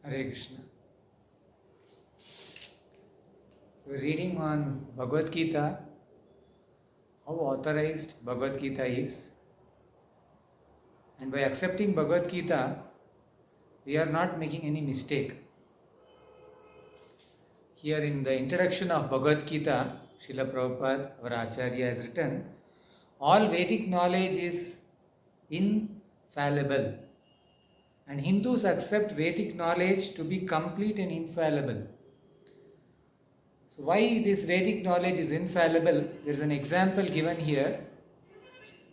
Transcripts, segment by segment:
Hare Krishna. So reading on Bhagavad Gita, how authorized Bhagavad Gita is, and by accepting Bhagavad Gita, we are not making any mistake. Here in the introduction of Bhagavad Gita, Srila Prabhupada, our Acharya, has written, all Vedic knowledge is infallible, and Hindus accept Vedic knowledge to be complete and infallible. So why this Vedic knowledge is infallible? There is an example given here.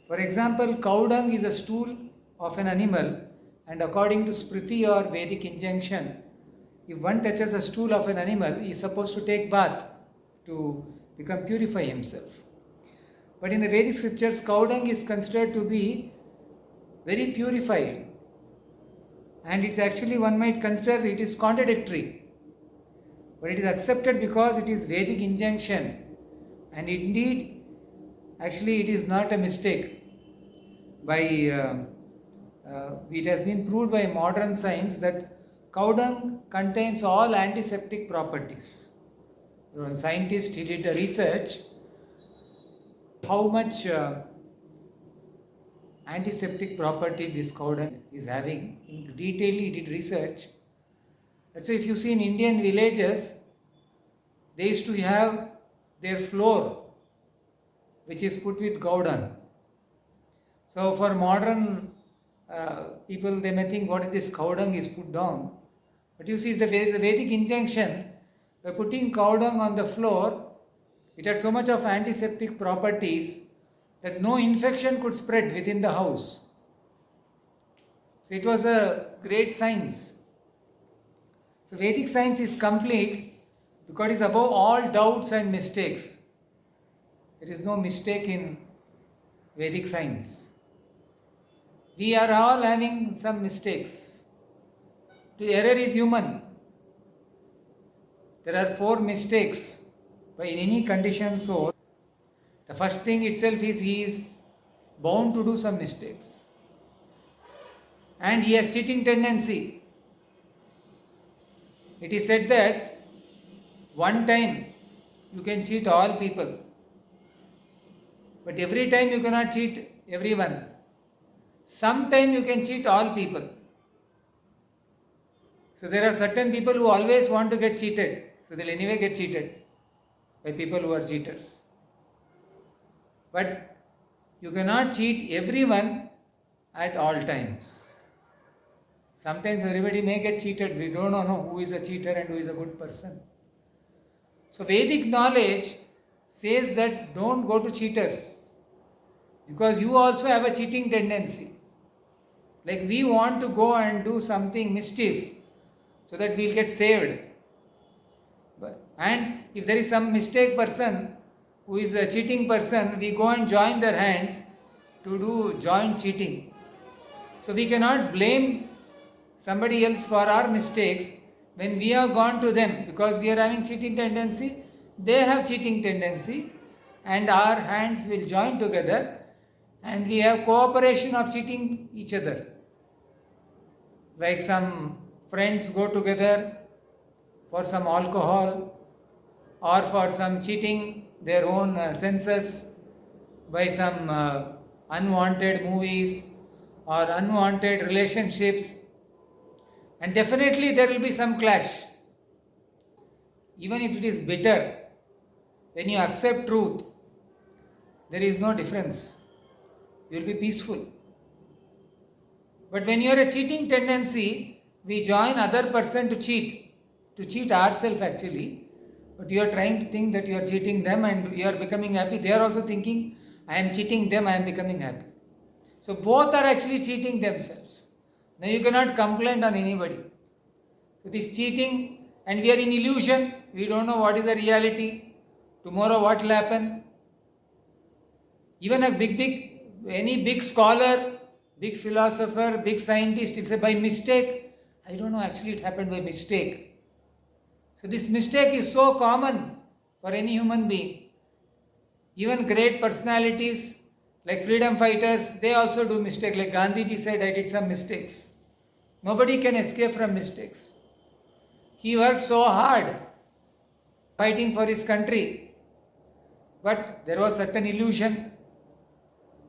For example, cow dung is a stool of an animal, and according to Smriti or Vedic injunction, if one touches a stool of an animal, he is supposed to take bath to purify himself. But in the Vedic scriptures, cow dung is considered to be very purified, and it's actually, one might consider it is contradictory. But it is accepted because it is Vedic injunction, and indeed, actually it is not a mistake. It has been proved by modern science that cow dung contains all antiseptic properties. One scientist, he did a research how much antiseptic property this cow dung is having. In detail, he did research. So if you see in Indian villages, they used to have their floor, which is put with cow dung. So for modern people, they may think, what is this cow dung is put down? But you see, the Vedic injunction, by putting cow dung on the floor, it had so much of antiseptic properties that no infection could spread within the house. So it was a great science. So Vedic science is complete because it is above all doubts and mistakes. There is no mistake in Vedic science. We are all having some mistakes. The error is human. There are 4 mistakes by any conditioned soul. The first thing itself is he is bound to do some mistakes. And he has cheating tendency. It is said that one time you can cheat all people, but every time you cannot cheat everyone. Sometime you can cheat all people. So there are certain people who always want to get cheated, so they'll anyway get cheated by people who are cheaters. But you cannot cheat everyone at all times. Sometimes everybody may get cheated. We don't know who is a cheater and who is a good person. So Vedic knowledge says that don't go to cheaters, because you also have a cheating tendency. Like we want to go and do something mischief so that we'll get saved. And if there is some mistake person who is a cheating person, we go and join their hands to do joint cheating. So we cannot blame somebody else for our mistakes when we have gone to them, because we are having cheating tendency, they have cheating tendency, and our hands will join together and we have cooperation of cheating each other. Like some friends go together for some alcohol or for some cheating their own senses by some unwanted movies or unwanted relationships. And definitely there will be some clash. Even if it is bitter, when you accept truth, there is no difference. You will be peaceful. But when you are a cheating tendency, we join other person to cheat ourselves actually. But you are trying to think that you are cheating them and you are becoming happy. They are also thinking, I am cheating them, I am becoming happy. So both are actually cheating themselves. Now you cannot complain on anybody. So this cheating, and we are in illusion. We don't know what is the reality. Tomorrow what will happen. Even any big scholar, big philosopher, big scientist, will say by mistake. I don't know, actually it happened by mistake. So this mistake is so common for any human being. Even great personalities like freedom fighters, they also do mistakes. Like Gandhiji said, I did some mistakes. Nobody can escape from mistakes. He worked so hard fighting for his country, but there was certain illusion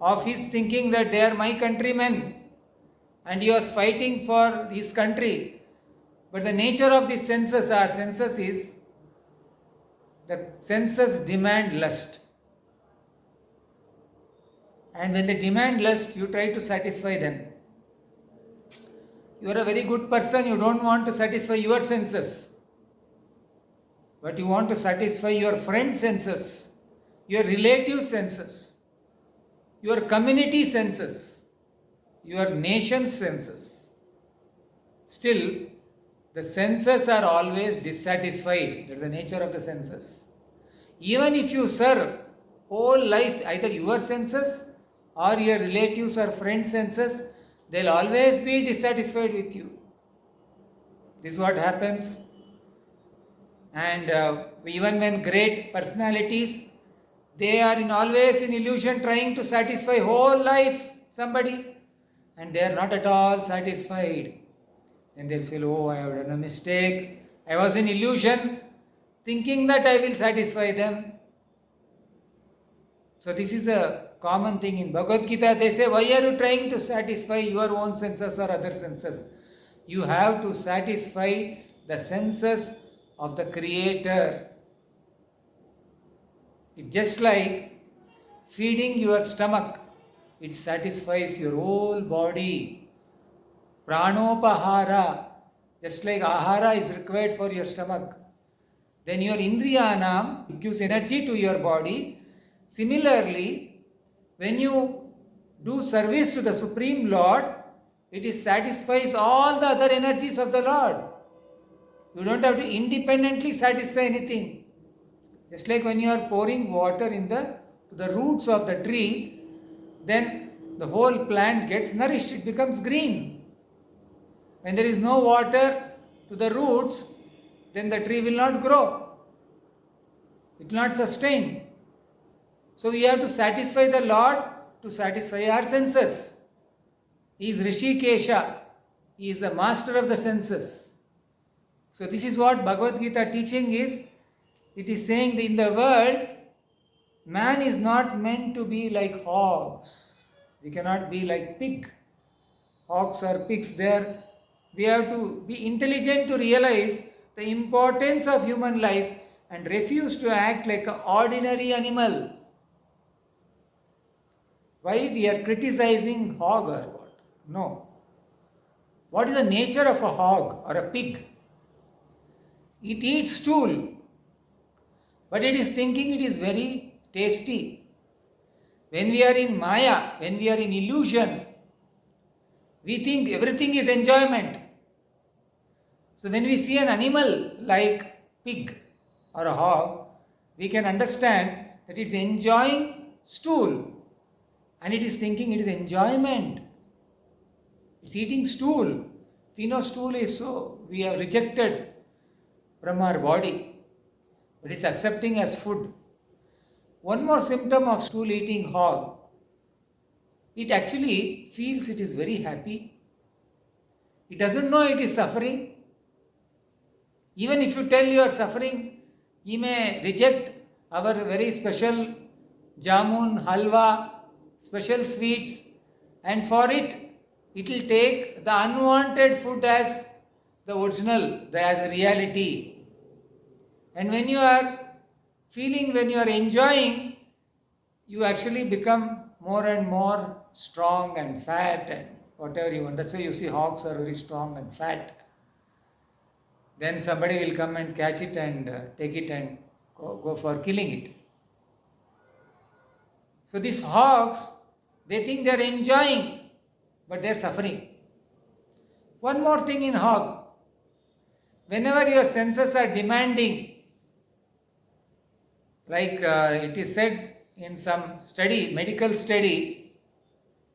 of his thinking that they are my countrymen and he was fighting for his country. But the nature of the senses is the senses demand lust. And when they demand lust, you try to satisfy them. You are a very good person, you don't want to satisfy your senses, but you want to satisfy your friend's senses, your relative senses, your community senses, your nation's senses. Still, the senses are always dissatisfied. That's the nature of the senses. Even if you serve whole life, either your senses or your relatives or friends' senses, they'll always be dissatisfied with you. This is what happens. And even when great personalities, they are always in illusion trying to satisfy whole life somebody, and they are not at all satisfied. Then they'll feel, oh, I have done a mistake. I was in illusion thinking that I will satisfy them. So this is a common thing in Bhagavad Gita. They say, why are you trying to satisfy your own senses or other senses? You have to satisfy the senses of the Creator. It's just like feeding your stomach. It satisfies your whole body. Pranopahara. Just like ahara is required for your stomach. Then your indriyanam gives energy to your body. Similarly, when you do service to the Supreme Lord, it satisfies all the other energies of the Lord. You don't have to independently satisfy anything. Just like when you are pouring water to the roots of the tree, then the whole plant gets nourished, it becomes green. When there is no water to the roots, then the tree will not grow. It will not sustain. So we have to satisfy the Lord to satisfy our senses. He is Rishikesha. He is the master of the senses. So this is what Bhagavad Gita teaching is. It is saying that in the world, man is not meant to be like hogs. We cannot be like pig. Hogs or pigs there. We have to be intelligent to realize the importance of human life and refuse to act like an ordinary animal. Why we are criticizing hog or what? No. What is the nature of a hog or a pig? It eats stool, but it is thinking it is very tasty. When we are in Maya, when we are in illusion, we think everything is enjoyment. So when we see an animal like pig or a hog, we can understand that it is enjoying stool and it is thinking it is enjoyment. It's eating stool. We know stool is so, we have rejected from our body, but it's accepting as food. One more symptom of stool eating hog, it actually feels it is very happy. It doesn't know it is suffering. Even if you tell you are suffering, he may reject our very special jamun, halwa, special sweets, and for it will take the unwanted food as the original, as reality. And when you are feeling, when you are enjoying, you actually become more and more strong and fat and whatever you want. That's why you see hogs are very strong and fat. Then somebody will come and catch it and take it and go for killing it. So these hogs, they think they are enjoying, but they are suffering. One more thing in hog, whenever your senses are demanding, like it is said in some study, medical study,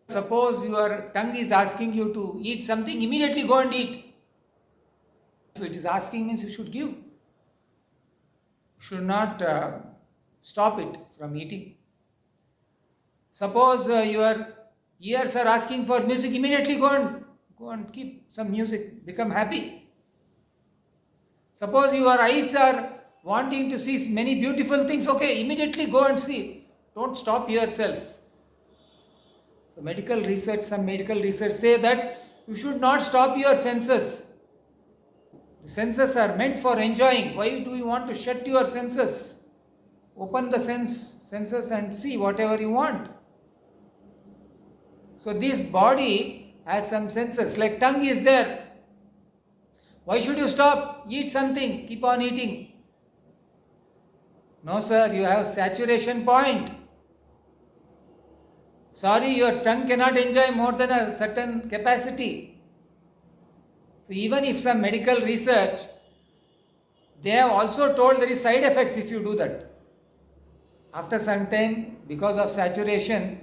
suppose your tongue is asking you to eat something, immediately go and eat. If it is asking means you should give. You should not stop it from eating. Suppose your ears are asking for music, immediately go and keep some music, become happy. Suppose your eyes are wanting to see many beautiful things, okay, immediately go and see. Don't stop yourself. So some medical research say that you should not stop your senses. The senses are meant for enjoying. Why do you want to shut your senses? Open the senses and see whatever you want. So this body has some senses, like tongue is there. Why should you stop? Eat something, keep on eating. No sir, you have saturation point. Sorry, your tongue cannot enjoy more than a certain capacity. So even if some medical research, they have also told there is side effects if you do that. After some time, because of saturation,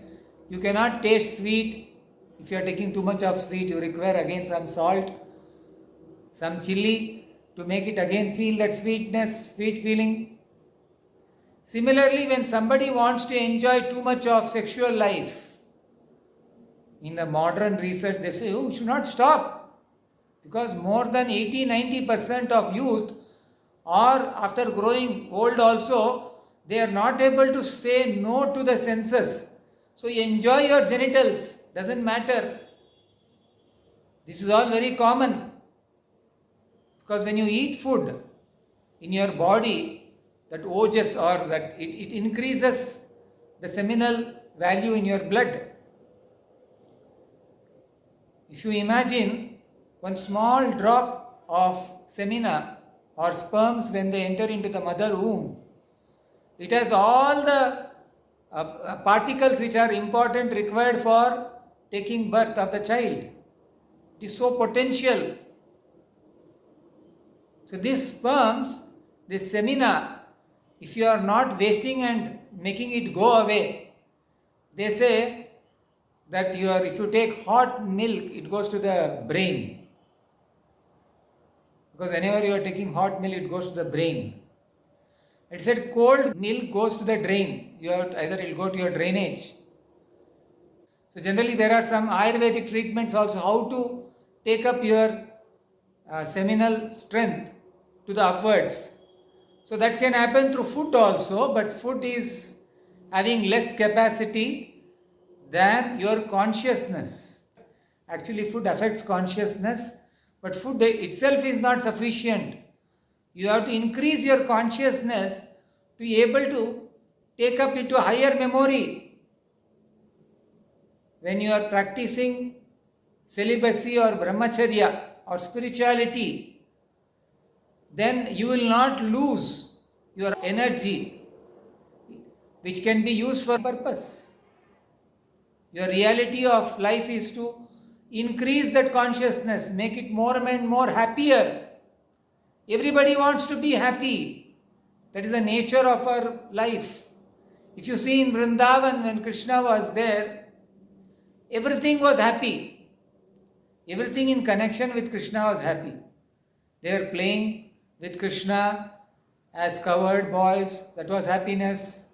you cannot taste sweet. If you are taking too much of sweet, you require again some salt, some chili to make it again feel that sweetness, sweet feeling. Similarly, when somebody wants to enjoy too much of sexual life, in the modern research they say, oh, you should not stop. Because more than 80-90% of youth or after growing old also, they are not able to say no to the senses. So you enjoy your genitals, doesn't matter. This is all very common. Because when you eat food in your body, that ojas or that it increases the seminal value in your blood. If you imagine one small drop of semina or sperms when they enter into the mother womb, it has all the particles which are important required for taking birth of the child. It is so potential. So these sperms, this semina, if you are not wasting and making it go away, they say that if you take hot milk, it goes to the brain. Because whenever you are taking hot milk, it goes to the brain. It said cold milk goes to the drain. Either it will go to your drainage. So generally there are some Ayurvedic treatments also how to take up your seminal strength to the upwards. So that can happen through food also, but food is having less capacity than your consciousness. Actually food affects consciousness, but food itself is not sufficient. You have to increase your consciousness to be able to take up into higher memory. When you are practicing celibacy or brahmacharya or spirituality, then you will not lose your energy which can be used for purpose. Your reality of life is to increase that consciousness, make it more and more happier. Everybody wants to be happy. That is the nature of our life. If you see in Vrindavan when Krishna was there, everything was happy. Everything in connection with Krishna was happy. They were playing with Krishna as cowherd boys. That was happiness.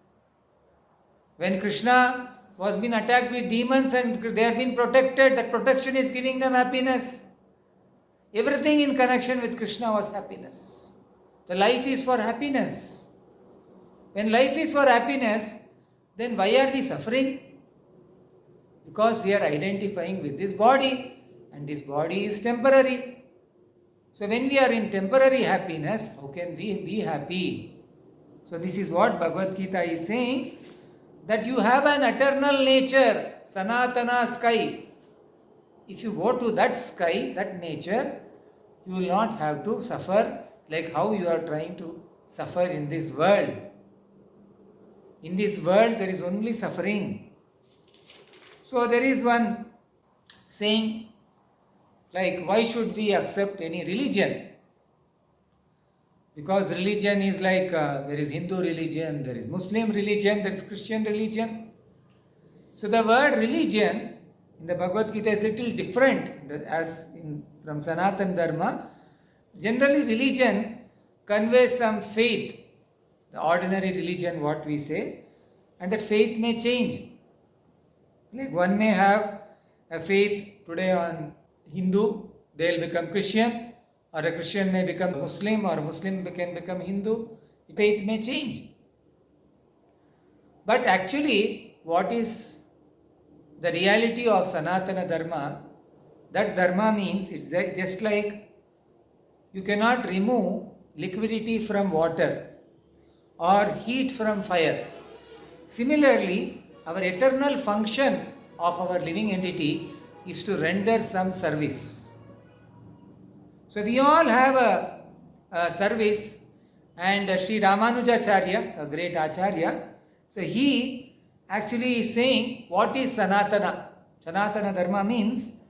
When Krishna was being attacked with demons and they have been protected, that protection is giving them happiness. Everything in connection with Krishna was happiness. The life is for happiness. When life is for happiness, then why are we suffering? Because we are identifying with this body, and this body is temporary. So when we are in temporary happiness, how can we be happy? So this is what Bhagavad Gita is saying, that you have an eternal nature, Sanatana sky. If you go to that sky, that nature, you will not have to suffer like how you are trying to suffer in this world. In this world, there is only suffering. So there is one saying, like, why should we accept any religion? Because religion is like, there is Hindu religion, there is Muslim religion, there is Christian religion. So the word religion in the Bhagavad Gita is little different from Sanatana Dharma. Generally religion conveys some faith, the ordinary religion what we say, and that faith may change. Like one may have a faith today on Hindu, they will become Christian. or a Christian may become Muslim, or a Muslim can become Hindu. Faith may change. But actually, what is the reality of Sanatana Dharma? That Dharma means it's just like you cannot remove liquidity from water or heat from fire. Similarly, our eternal function of our living entity is to render some service. So we all have a service, and Sri Ramanujacharya, a great Acharya, so he actually is saying what is Sanatana. Sanatana Dharma means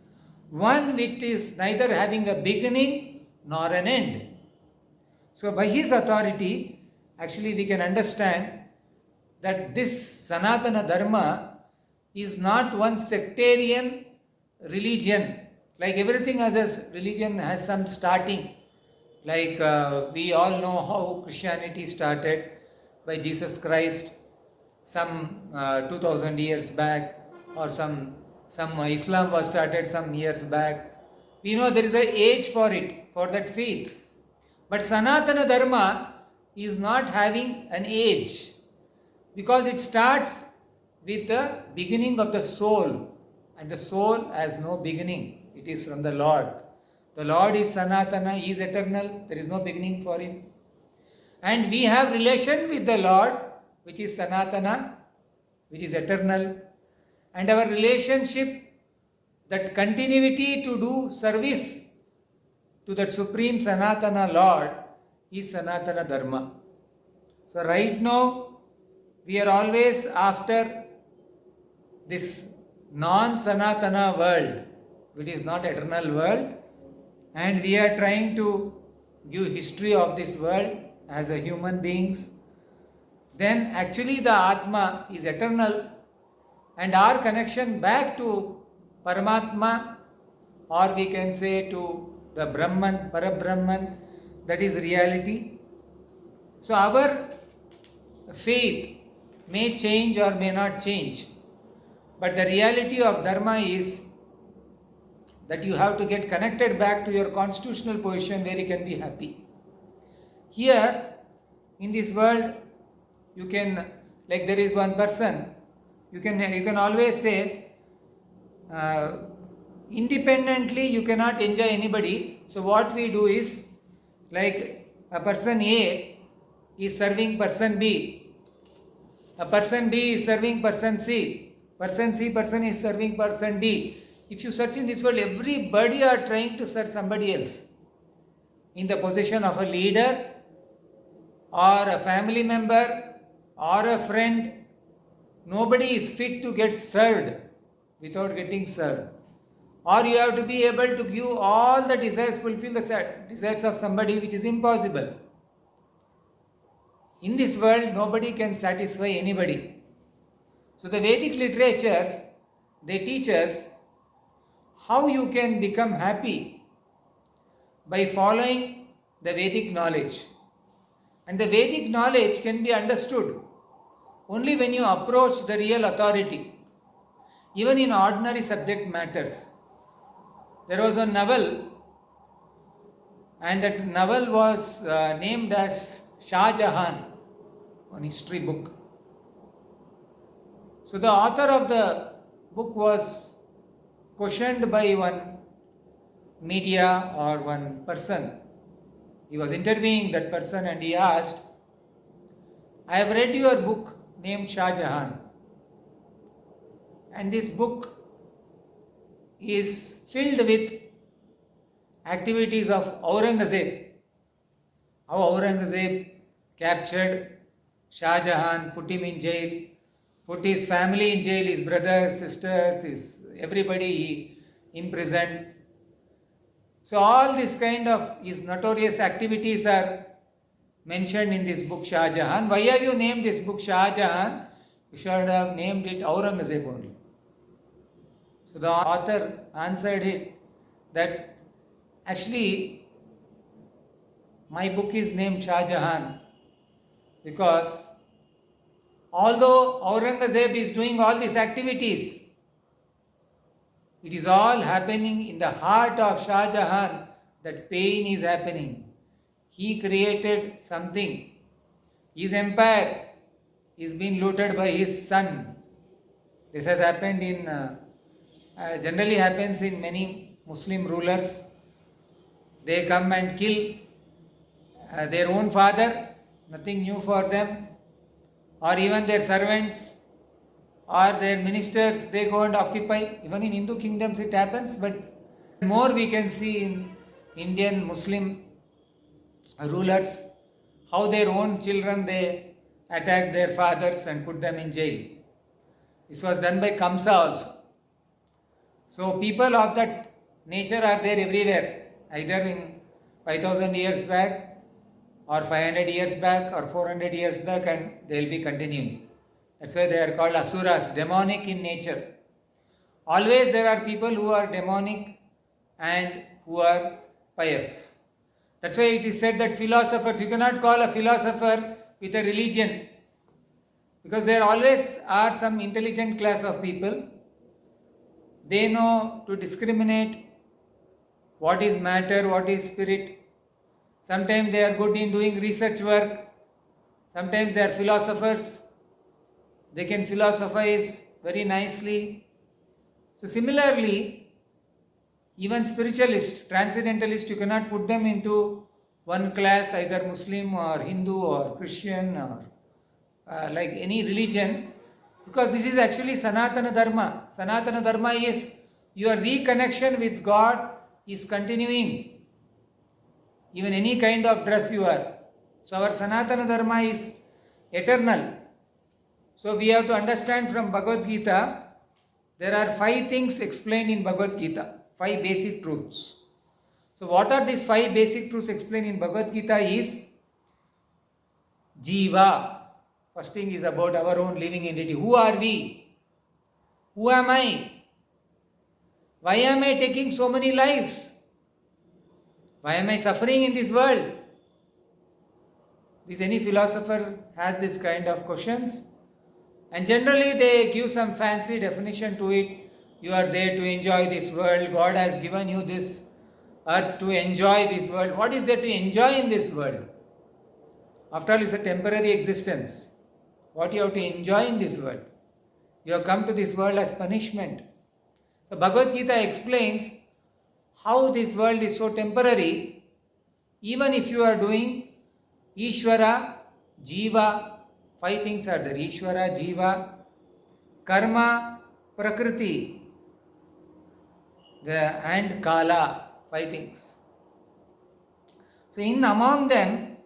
one which is neither having a beginning nor an end. So by his authority, actually we can understand that this Sanatana Dharma is not one sectarian religion. Like everything as a religion has some starting. Like we all know how Christianity started by Jesus Christ some 2000 years back, or some Islam was started some years back. We know there is an age for it, for that faith. But Sanatana Dharma is not having an age, because it starts with the beginning of the soul, and the soul has no beginning. It is from the Lord. The Lord is Sanatana, He is eternal, there is no beginning for Him. And we have relation with the Lord, which is Sanatana, which is eternal. And our relationship, that continuity to do service to that Supreme Sanatana Lord, is Sanatana Dharma. So right now, we are always after this non-Sanatana world, which is not eternal world, and we are trying to give history of this world as a human beings. Then actually the Atma is eternal, and our connection back to Paramatma, or we can say to the Brahman, Parabrahman, that is reality. So our faith may change or may not change, but the reality of Dharma is that you have to get connected back to your constitutional position where you can be happy. Here in this world, you can, like there is one person, you can always say independently you cannot enjoy anybody. So what we do is, like a person A is serving person B, a person B is serving person C, person C person is serving person D. If you search in this world, everybody are trying to serve somebody else in the position of a leader or a family member or a friend. Nobody is fit to get served without getting served. Or you have to be able to give all the desires, fulfill the desires of somebody, which is impossible. In this world, nobody can satisfy anybody. So the Vedic literatures, they teach us how you can become happy by following the Vedic knowledge. And the Vedic knowledge can be understood only when you approach the real authority, even in ordinary subject matters. There was a novel, and that novel was named as Shah Jahan, one history book. So the author of the book was questioned by one media or one person. He was interviewing that person and he asked, I have read your book named Shah Jahan, and this book is filled with activities of Aurangzeb. How Aurangzeb captured Shah Jahan, put him in jail, put his family in jail, his brothers, sisters, everybody in prison. So all this kind of his notorious activities are mentioned in this book Shah Jahan. Why have you named this book Shah Jahan? You should have named it Aurangzeb only. So the author answered it that actually my book is named Shah Jahan because although Aurangzeb is doing all these activities, it is all happening in the heart of Shah Jahan, that pain is happening. He created something. His empire is being looted by his son. This has happened in, generally happens in many Muslim rulers. They come and kill their own father, nothing new for them, or even their servants or their ministers, they go and occupy. Even in Hindu kingdoms it happens, but more we can see in Indian Muslim rulers, how their own children they attack their fathers and put them in jail. This was done by Kamsa also. So people of that nature are there everywhere, either in 5000 years back or 500 years back or 400 years back, and they will be continuing. That's why they are called asuras, demonic in nature. Always there are people who are demonic and who are pious. That's why it is said that philosophers, you cannot call a philosopher with a religion, because there always are some intelligent class of people. They know to discriminate what is matter, what is spirit. Sometimes they are good in doing research work. Sometimes they are philosophers. They can philosophize very nicely. So similarly, even spiritualists, transcendentalists, you cannot put them into one class, either Muslim or Hindu or Christian or like any religion, because this is actually Sanatana Dharma. Sanatana Dharma is your reconnection with God is continuing. Even any kind of dress you are. So our Sanatana Dharma is eternal. So we have to understand from Bhagavad Gita, there are 5 things explained in Bhagavad Gita, 5 basic truths. So what are these 5 basic truths explained in Bhagavad Gita is Jiva. First thing is about our own living entity. Who are we? Who am I? Why am I taking so many lives? Why am I suffering in this world? Is any philosopher has this kind of questions? And generally they give some fancy definition to it. You are there to enjoy this world. God has given you this earth to enjoy this world. What is there to enjoy in this world? After all, it's a temporary existence. What you have to enjoy in this world? You have come to this world as punishment. So Bhagavad Gita explains how this world is so temporary. Even if you are doing Ishvara, Jiva, 5 things are there. Ishvara, Jiva, Karma, Prakriti, and Kala, 5 things. So in among them,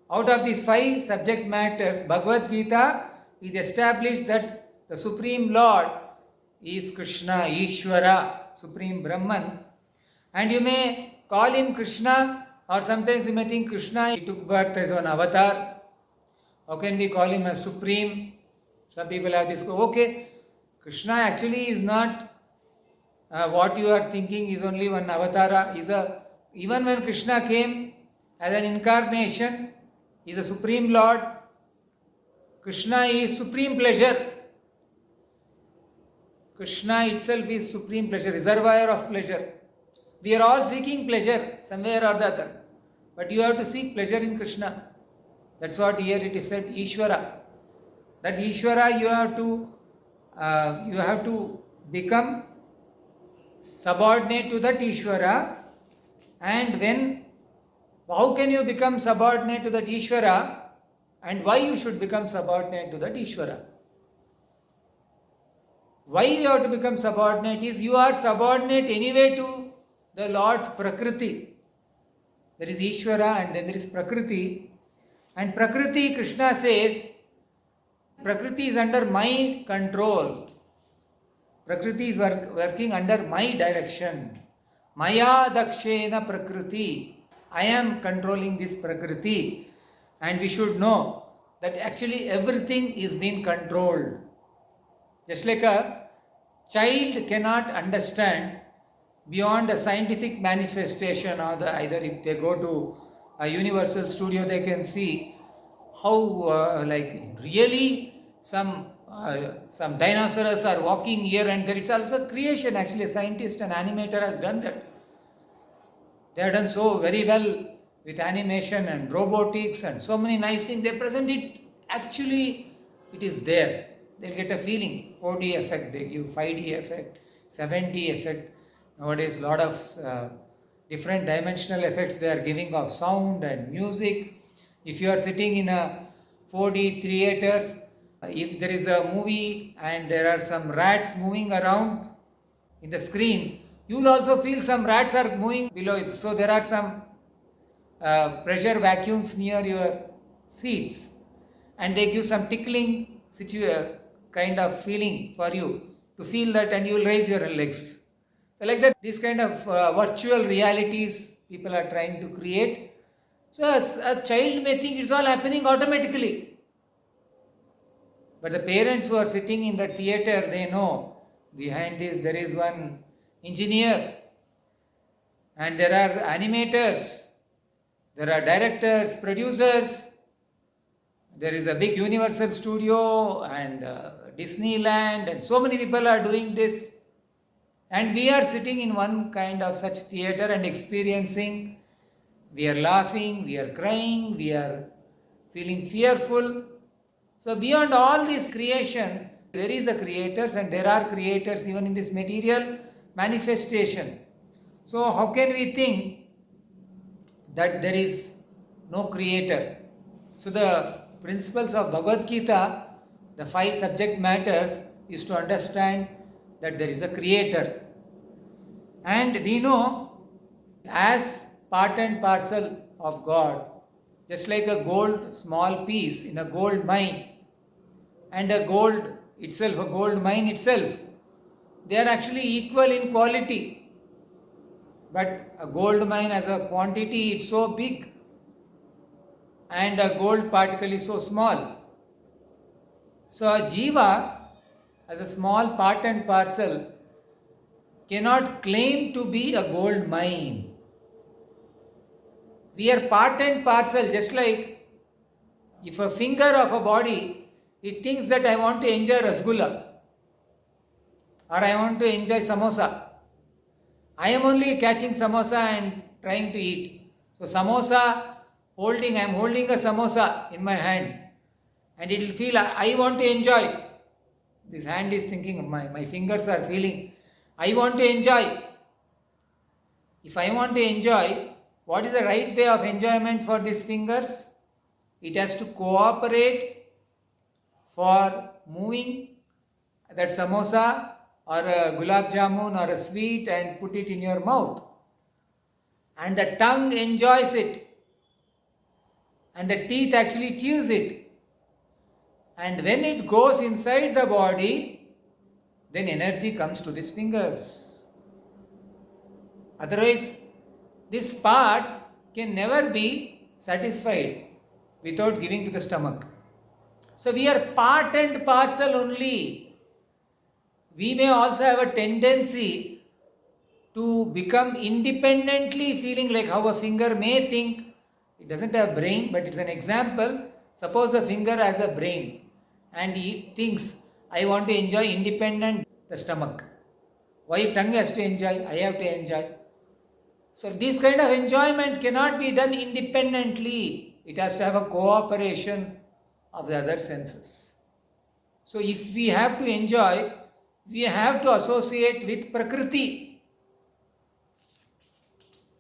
out of these 5 subject matters, Bhagavad Gita is established that the Supreme Lord is Krishna, Ishvara, Supreme Brahman. And you may call him Krishna, or sometimes you may think Krishna, he took birth as an avatar. How can we call him a Supreme? Some people have this, okay, Krishna actually is not what you are thinking, is only one avatar. Even when Krishna came as an incarnation, he is a Supreme Lord. Krishna is supreme pleasure. Krishna itself is supreme pleasure, reservoir of pleasure. We are all seeking pleasure somewhere or the other. But you have to seek pleasure in Krishna. That's what here it is said, Ishvara. That Ishvara you have to become subordinate to that Ishvara. And how can you become subordinate to that Ishvara? And why you should become subordinate to that Ishvara? Why you have to become subordinate is you are subordinate anyway to the Lord's Prakriti. There is Ishvara and then there is Prakriti. And Prakriti, Krishna says, Prakriti is under my control. Prakriti is working under my direction. Maya dakshena Prakriti. I am controlling this Prakriti. And we should know that actually everything is being controlled. Just like a child cannot understand beyond a scientific manifestation, or either if they go to a Universal Studio, they can see how really some dinosaurs are walking here and there. It's also creation. Actually, a scientist, an animator has done that. They have done so very well with animation and robotics and so many nice things. They present it, actually it is there. They'll get a feeling. 4D effect, they give 5D effect, 7D effect. Nowadays, lot of different dimensional effects they are giving of sound and music. If you are sitting in a 4D theaters, if there is a movie and there are some rats moving around in the screen, you will also feel some rats are moving below it. So there are some pressure vacuums near your seats, and they give some tickling kind of feeling for you to feel that, and you will raise your legs. So like that, this kind of virtual realities people are trying to create. So a child may think it's all happening automatically. But the parents who are sitting in the theater, they know behind this there is one engineer, and there are animators, there are directors, producers, there is a big Universal Studio and Disneyland, and so many people are doing this. And we are sitting in one kind of such theater and experiencing. We are laughing, we are crying, we are feeling fearful. So beyond all this creation, there is a creators, and there are creators even in this material manifestation. So how can we think that there is no creator? So the principles of Bhagavad Gita, the 5 subject matters, is to understand that there is a creator. And we know, as part and parcel of God, just like a gold small piece in a gold mine, and a gold itself, a gold mine itself, they are actually equal in quality. But a gold mine as a quantity, it's so big, and a gold particle is so small. So a jiva, as a small part and parcel, cannot claim to be a gold mine. We are part and parcel, just like if a finger of a body, it thinks that I want to enjoy rasgulla, or I want to enjoy samosa. I am only catching samosa and trying to eat. So samosa, I am holding a samosa in my hand, and it will feel, I want to enjoy. This hand is thinking, my fingers are feeling, I want to enjoy. If I want to enjoy, what is the right way of enjoyment for these fingers? It has to cooperate for moving that samosa or a gulab jamun or a sweet and put it in your mouth. And the tongue enjoys it, and the teeth actually chews it. And when it goes inside the body, then energy comes to these fingers. Otherwise, this part can never be satisfied without giving to the stomach. So we are part and parcel only. We may also have a tendency to become independently feeling like how a finger may think. It doesn't have brain, but it's an example. Suppose a finger has a brain and he thinks, I want to enjoy independent the stomach. Why tongue has to enjoy? I have to enjoy. So this kind of enjoyment cannot be done independently. It has to have a cooperation of the other senses. So if we have to enjoy, we have to associate with Prakriti,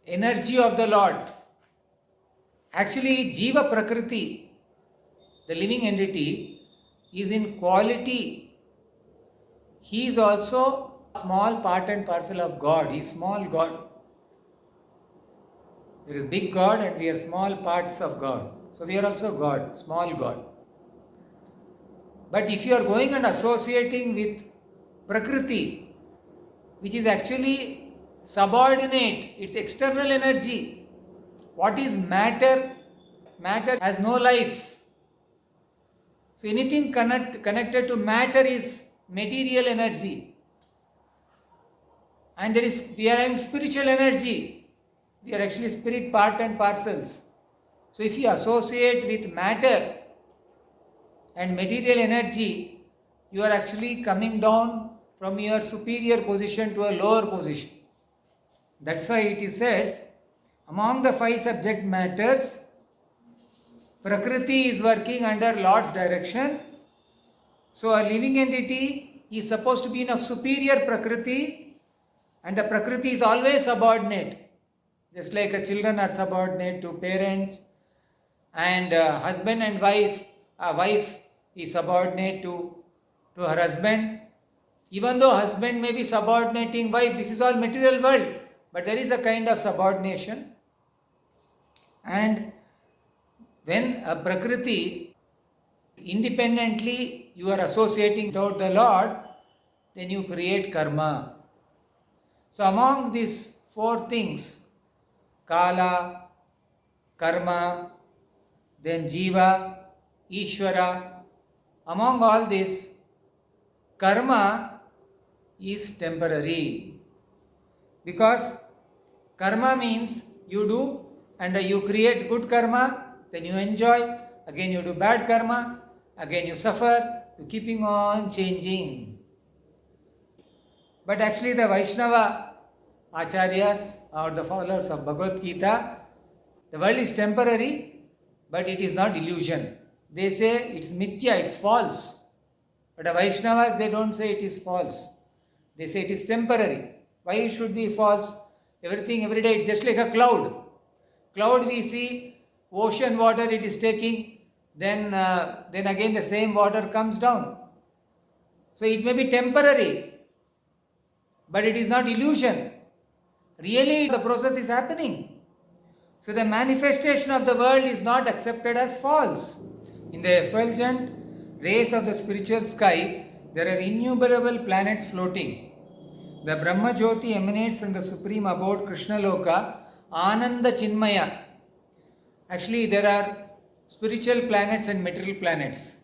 energy of the Lord. Actually, Jiva Prakriti, the living entity, is in quality. He is also a small part and parcel of God. He is small God. There is big God and we are small parts of God. So we are also God, small God. But if you are going and associating with Prakriti, which is actually subordinate, it's external energy. What is matter? Matter has no life. So anything connected to matter is material energy. And we are having spiritual energy. We are actually spirit part and parcels. So if you associate with matter and material energy, you are actually coming down from your superior position to a lower position. That's why it is said, Among the 5 subject matters, Prakriti is working under Lord's direction. So a living entity is supposed to be in a superior Prakriti, and the Prakriti is always subordinate. Just like children are subordinate to parents, and husband and wife, wife is subordinate to her husband. Even though husband may be subordinating wife, this is all material world, but there is a kind of subordination. And when a Prakriti independently you are associating without the Lord, then you create karma. So among these 4 things, Kala, Karma, then Jiva, Ishvara, among all this, karma is temporary. Because karma means you do and you create good karma, then you enjoy, again you do bad karma, again you suffer, you keeping on changing. But actually the Vaishnava Acharyas or the followers of Bhagavad Gita, the world is temporary, but it is not illusion. They say it's mithya, it's false. But the Vaishnavas, they don't say it is false. They say it is temporary. Why it should be false? Everything, every day, it's just like a cloud. Cloud we see, ocean water it is taking, then again the same water comes down. So it may be temporary, but it is not illusion. Really the process is happening. So the manifestation of the world is not accepted as false. In the effulgent rays of the spiritual sky, there are innumerable planets floating. The Brahma Jyoti emanates from the supreme abode Krishna Loka, Ananda Chinmaya. Actually, there are spiritual planets and material planets.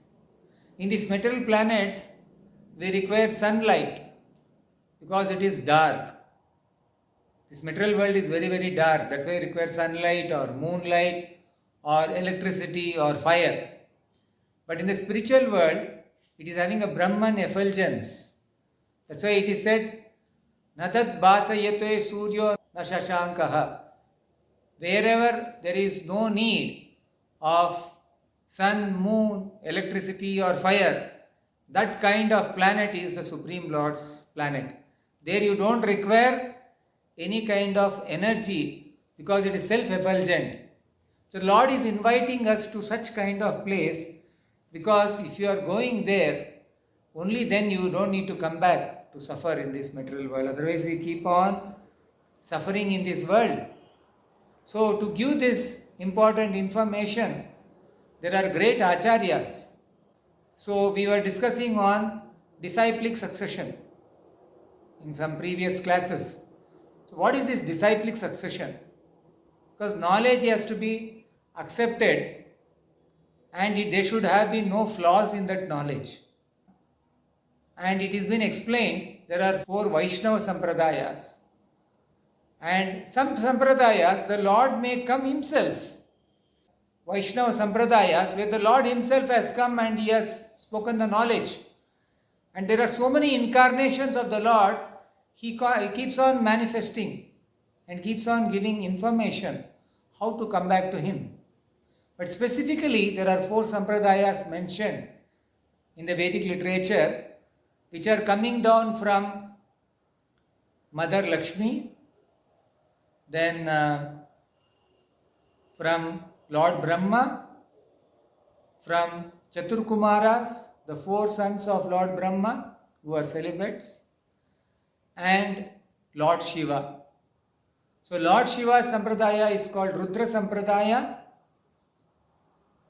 In these material planets, they require sunlight because it is dark. This material world is very, very dark. That's why it requires sunlight or moonlight or electricity or fire. But in the spiritual world, it is having a Brahman effulgence. That's why it is said, Natat Basayate Suryo Nashashankaha. Wherever there is no need of sun, moon, electricity or fire, that kind of planet is the Supreme Lord's planet. There you don't require any kind of energy because it is self-effulgent. So the Lord is inviting us to such kind of place because if you are going there, only then you don't need to come back to suffer in this material world. Otherwise we keep on suffering in this world. So to give this important information, there are great acharyas. So we were discussing on disciplic succession in some previous classes. So what is this disciplic succession? Because knowledge has to be accepted and there should have been no flaws in that knowledge. And it has been explained, there are 4 Vaishnava Sampradayas. And some Sampradayas, the Lord may come himself. Vaishnava Sampradayas, where the Lord himself has come and he has spoken the knowledge. And there are so many incarnations of the Lord, he keeps on manifesting and keeps on giving information how to come back to him. But specifically, there are 4 Sampradayas mentioned in the Vedic literature, which are coming down from Mother Lakshmi, then from Lord Brahma, from Chaturkumaras, the 4 sons of Lord Brahma who are celibates, and Lord Shiva. So Lord Shiva's Sampradaya is called Rudra Sampradaya.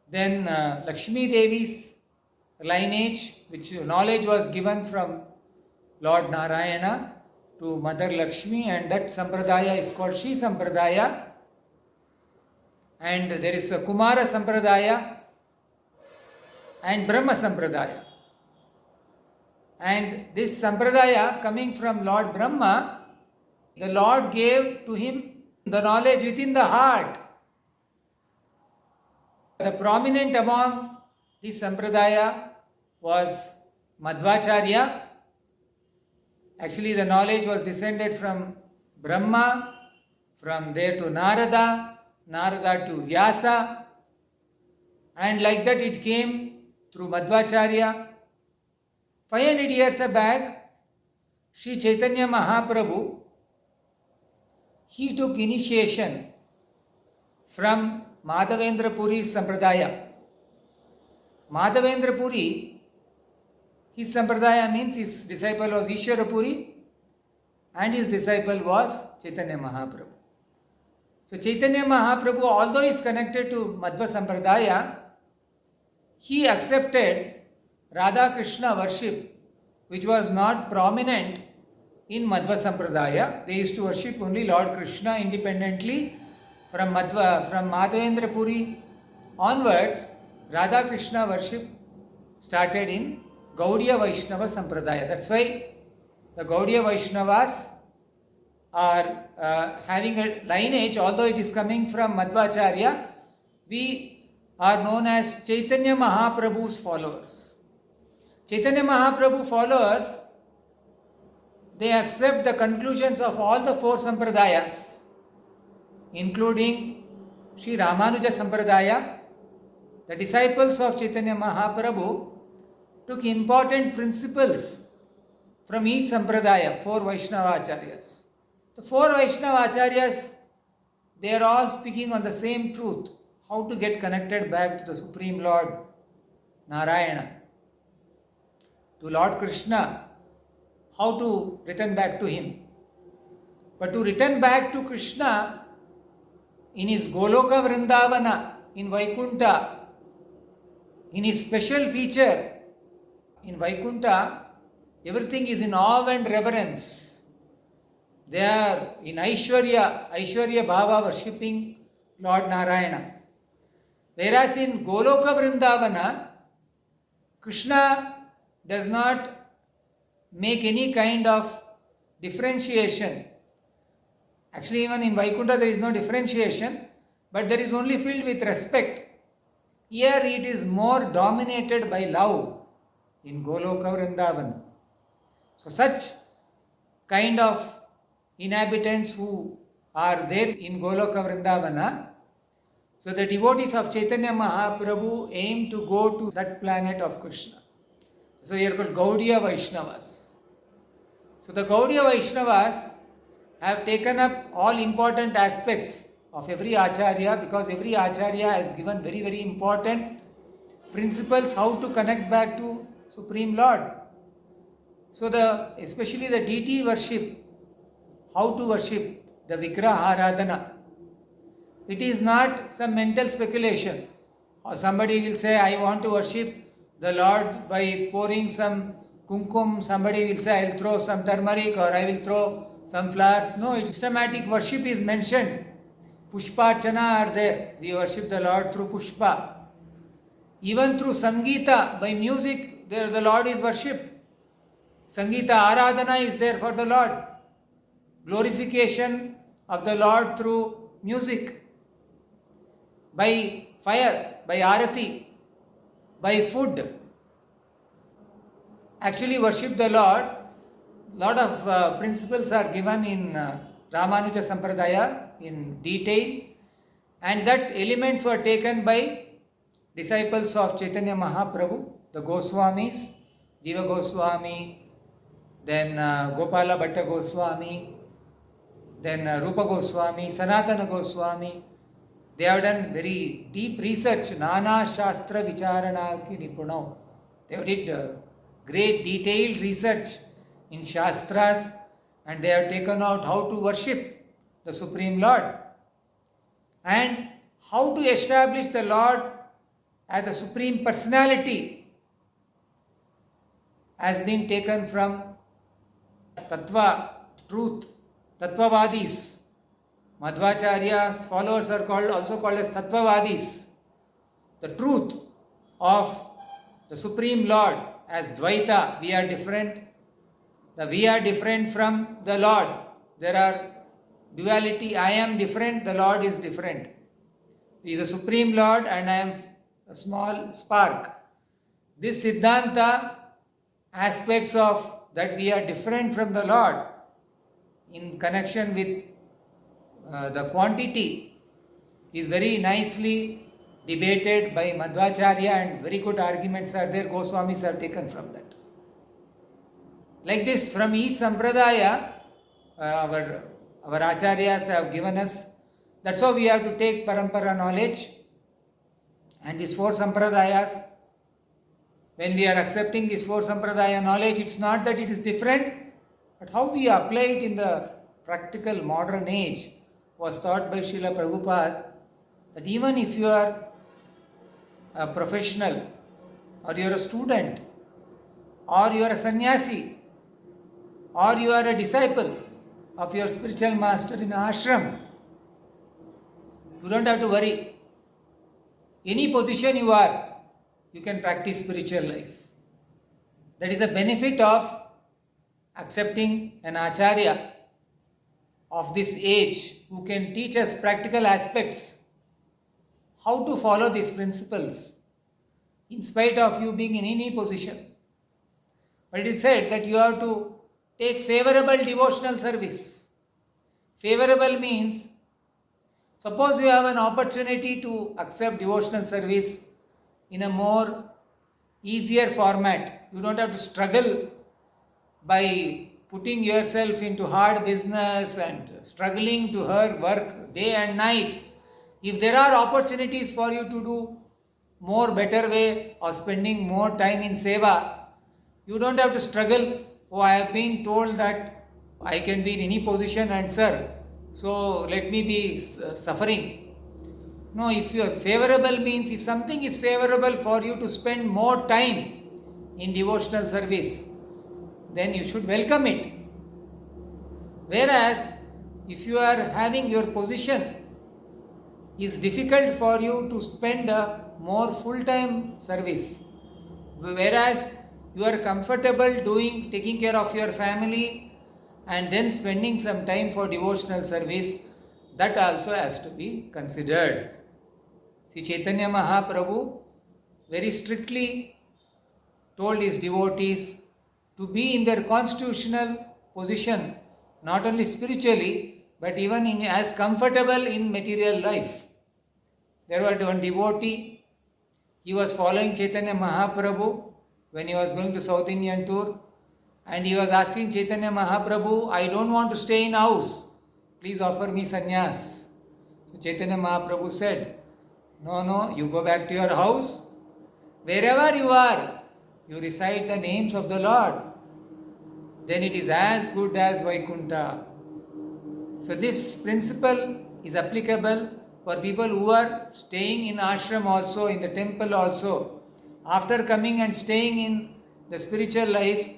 Then Lakshmi Devi's lineage, which knowledge was given from Lord Narayana to Mother Lakshmi, and that Sampradaya is called Shri Sampradaya. And there is a Kumara Sampradaya and Brahma Sampradaya. And this Sampradaya coming from Lord Brahma, the Lord gave to him the knowledge within the heart. The prominent among this Sampradaya was from there to Narada, Narada to Vyasa, and like that it came through Madhvacharya. 500 years back, Sri Chaitanya Mahaprabhu, he took initiation from Madhavendra Puri Sampradaya. Madhavendra Puri, his Sampradaya means his disciple was Ishwara Puri and his disciple was Chaitanya Mahaprabhu. So Chaitanya Mahaprabhu, although he is connected to Madhva Sampradaya, he accepted Radha Krishna worship, which was not prominent in Madhva Sampradaya. They used to worship only Lord Krishna independently. From Madhavendra Puri onwards, Radha Krishna worship started in Gaudiya Vaishnava Sampradaya. That's why the Gaudiya Vaishnavas are having a lineage, although it is coming from Madhvacharya, we are known as Chaitanya Mahaprabhu's followers. Chaitanya Mahaprabhu followers, they accept the conclusions of all the four Sampradayas, including Sri Ramanuja Sampradaya. The disciples of Chaitanya Mahaprabhu took important principles from each Sampradaya, four Vaishnava Acharyas. The four Vaishnava Acharyas, they are all speaking on the same truth, how to get connected back to the Supreme Lord Narayana, to Lord Krishna, how to return back to Him. But to return back to Krishna in His Goloka Vrindavana, in Vaikuntha, in His special feature, in Vaikuntha, everything is in awe and reverence. They are in Aishwarya Bhava worshipping Lord Narayana. Whereas in Goloka Vrindavana, Krishna does not make any kind of differentiation. Actually, even in Vaikuntha there is no differentiation, but there is only filled with respect. Here it is more dominated by love in Goloka Vrindavana. So such kind of inhabitants who are there in Goloka Vrindavana, so the devotees of Chaitanya Mahaprabhu aim to go to that planet of Krishna. So they are called Gaudiya Vaishnavas. So the Gaudiya Vaishnavas have taken up all important aspects of every Acharya, because every Acharya has given very, very important principles how to connect back to Supreme Lord. So especially the deity worship, how to worship the Vigraha Aradhana. It is not some mental speculation. Or somebody will say, I want to worship the Lord by pouring some kumkum. Somebody will say, I will throw some turmeric or I will throw some flowers. No, systematic worship is mentioned. Pushparchana are there. We worship the Lord through Pushpa. Even through Sangita, by music, there the Lord is worshipped. Sangita Aradhana is there for the Lord. Glorification of the Lord through music. By fire, by arati, by food. Actually worship the Lord. Lot of principles are given in Ramanuja Sampradaya in detail, and that elements were taken by disciples of Chaitanya Mahaprabhu, the Goswamis, Jiva Goswami, then Gopala Bhatta Goswami, then Rupa Goswami, Sanatana Goswami. They have done very deep research, Nana Shastra Vicharana ki Nipunau. They have did great detailed research in Shastras, and they have taken out how to worship the Supreme Lord and how to establish the Lord as a Supreme Personality has been taken from Tattva, truth, Tattvavadis. Madhvacharya's followers are also called as Tattvavadis. The truth of the Supreme Lord as Dvaita, we are different. We are different from the Lord. There are duality. I am different, the Lord is different. He is a Supreme Lord and I am a small spark. This Siddhanta aspects of that we are different from the Lord in connection with the quantity is very nicely debated by Madhvacharya, and very good arguments are there. Goswamis have taken from that. Like this, from each sampradaya, our acharyas have given us. That's how we have to take parampara knowledge. And these 4 sampradayas, when we are accepting these 4 sampradaya knowledge, it's not that it is different, but how we apply it in the practical modern age was taught by Srila Prabhupada, that even if you are a professional, or you are a student, or you are a sannyasi, or you are a disciple of your spiritual master in ashram, you don't have to worry. Any position you are, you can practice spiritual life. That is the benefit of accepting an acharya of this age who can teach us practical aspects, how to follow these principles in spite of you being in any position. But it is said that you have to take favorable devotional service. Favorable means, suppose you have an opportunity to accept devotional service in a more easier format. You don't have to struggle by putting yourself into hard business and struggling to work day and night. If there are opportunities for you to do more better way of spending more time in seva, you don't have to struggle. Oh, I have been told that I can be in any position and sir, so let me be suffering. No, if you are favorable means, if something is favorable for you to spend more time in devotional service, then you should welcome it. Whereas, if you are having your position is difficult for you to spend a more full-time service, whereas you are comfortable taking care of your family and then spending some time for devotional service, that also has to be considered. See, Chaitanya Mahaprabhu very strictly told his devotees to be in their constitutional position, not only spiritually, but even as comfortable in material life. There was one devotee, he was following Chaitanya Mahaprabhu when he was going to South Indian tour, and he was asking Chaitanya Mahaprabhu, I don't want to stay in house, please offer me sannyas. So Chaitanya Mahaprabhu said, no, you go back to your house. Wherever you are, you recite the names of the Lord. Then it is as good as Vaikuntha. So this principle is applicable for people who are staying in ashram also, in the temple also. After coming and staying in the spiritual life,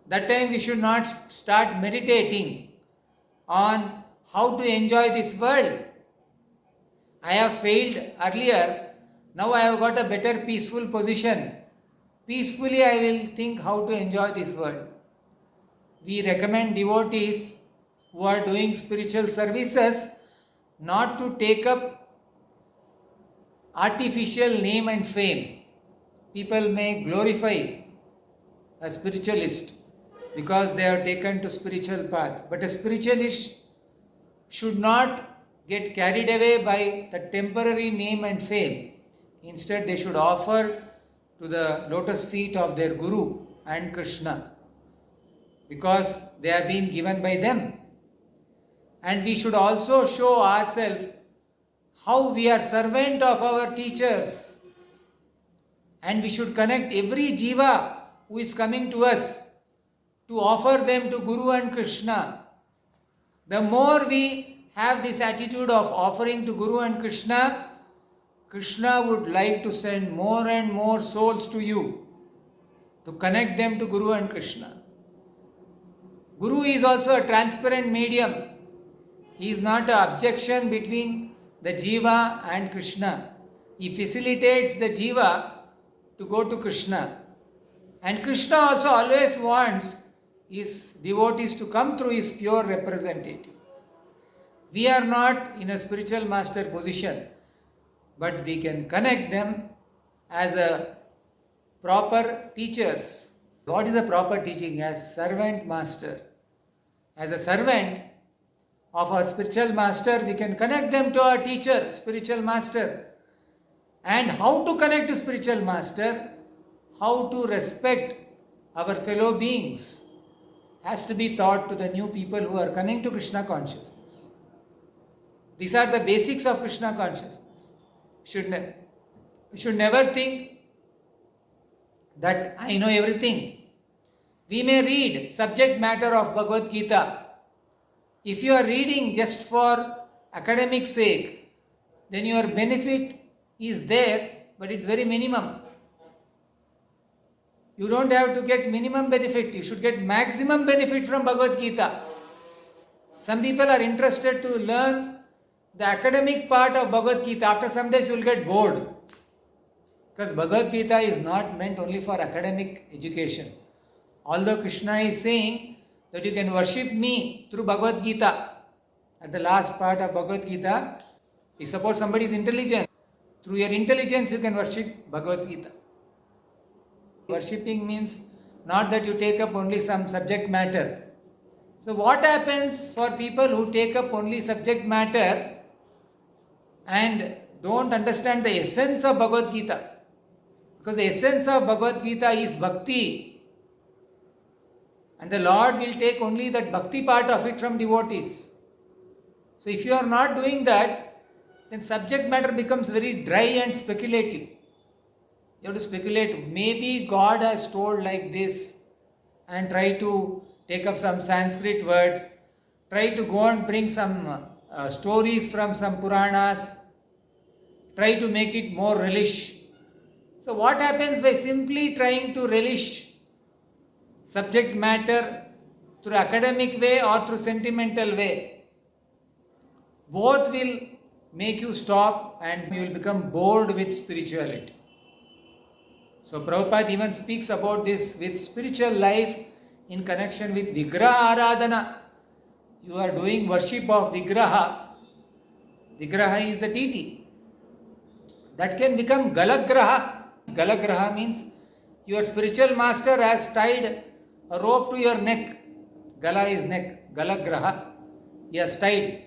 that time we should not start meditating on how to enjoy this world. I have failed earlier, now I have got a better peaceful position. Peacefully I will think how to enjoy this world. We recommend devotees who are doing spiritual services not to take up artificial name and fame. People may glorify a spiritualist because they are taken to spiritual path, but a spiritualist should not get carried away by the temporary name and fame. Instead, they should offer to the lotus feet of their Guru and Krishna, because they have been given by them. And we should also show ourselves how we are servant of our teachers, and we should connect every jiva who is coming to us to offer them to Guru and Krishna. The more we have this attitude of offering to Guru and Krishna, Krishna would like to send more and more souls to you to connect them to Guru and Krishna. Guru is also a transparent medium. He is not an objection between the jiva and Krishna. He facilitates the jiva to go to Krishna. And Krishna also always wants his devotees to come through his pure representative. We are not in a spiritual master position, but we can connect them as a proper teachers. What is a proper teaching? As servant master. As a servant, of our spiritual master, we can connect them to our teacher, spiritual master. And how to connect to spiritual master, how to respect our fellow beings, has to be taught to the new people who are coming to Krishna consciousness. These are the basics of Krishna consciousness. We should never think that I know everything. We may read subject matter of Bhagavad Gita. If you are reading just for academic sake, then your benefit is there, but it's very minimum. You don't have to get minimum benefit, you should get maximum benefit from Bhagavad Gita. Some people are interested to learn the academic part of Bhagavad Gita. After some days you will get bored. Because Bhagavad Gita is not meant only for academic education. Although Krishna is saying that you can worship me through Bhagavad Gita. At the last part of Bhagavad Gita, we suppose somebody is intelligent. Through your intelligence you can worship Bhagavad Gita. Worshipping means not that you take up only some subject matter. So what happens for people who take up only subject matter and don't understand the essence of Bhagavad Gita? Because the essence of Bhagavad Gita is bhakti. And the Lord will take only that bhakti part of it from devotees. So if you are not doing that, then subject matter becomes very dry and speculative. You have to speculate. Maybe God has told like this, and try to take up some Sanskrit words, try to go and bring some stories from some Puranas, try to make it more relish. So what happens by simply trying to relish subject matter through academic way or through sentimental way? Both will make you stop and you will become bored with spirituality. So Prabhupada even speaks about this with spiritual life in connection with Vigraha Aradhana. You are doing worship of Vigraha. Vigraha is the deity. That can become Galagraha. Galagraha means your spiritual master has tied a rope to your neck. Gala is neck. Galagraha. He has tied.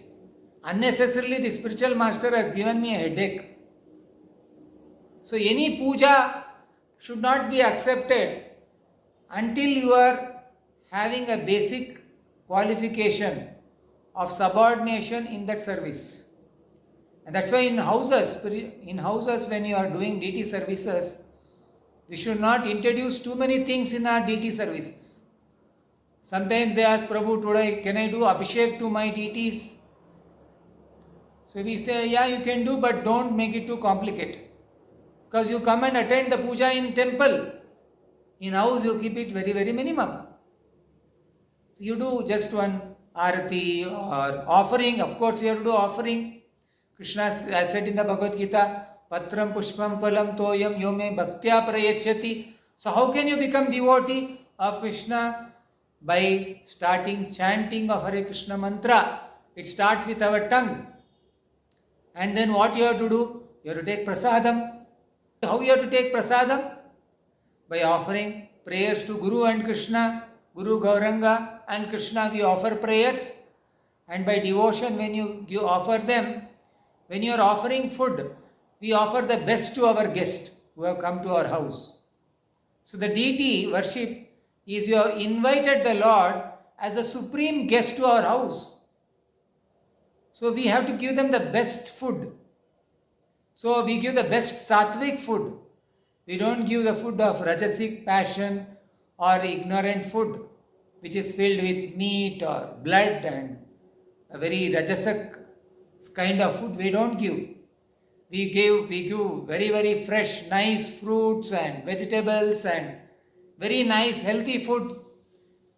Unnecessarily the spiritual master has given me a headache. So any puja should not be accepted until you are having a basic qualification of subordination in that service. And that's why in houses when you are doing deity services, we should not introduce too many things in our deity services. Sometimes they ask Prabhu, today can I do Abhishek to my deities? So we say, yeah, you can do, but don't make it too complicated. Because you come and attend the puja in temple. In house you keep it very, very minimum. So you do just one arati or offering. Of course you have to do offering. Krishna has said in the Bhagavad Gita, Patram Pushpam Palam Toyam Yome Bhaktya Prayachyati. So how can you become devotee of Krishna? By starting chanting of Hare Krishna mantra. It starts with our tongue. And then what you have to do? You have to take prasadam. How you have to take prasadam? By offering prayers to Guru and Krishna, Guru Gauranga and Krishna, we offer prayers. And by devotion, when you offer them, when you are offering food, we offer the best to our guests who have come to our house. So the deity worship is you have invited the Lord as a supreme guest to our house. So we have to give them the best food. So we give the best sattvic food. We don't give the food of rajasic passion or ignorant food which is filled with meat or blood and a very rajasak kind of food. We don't give. We give very, very fresh, nice fruits and vegetables and very nice healthy food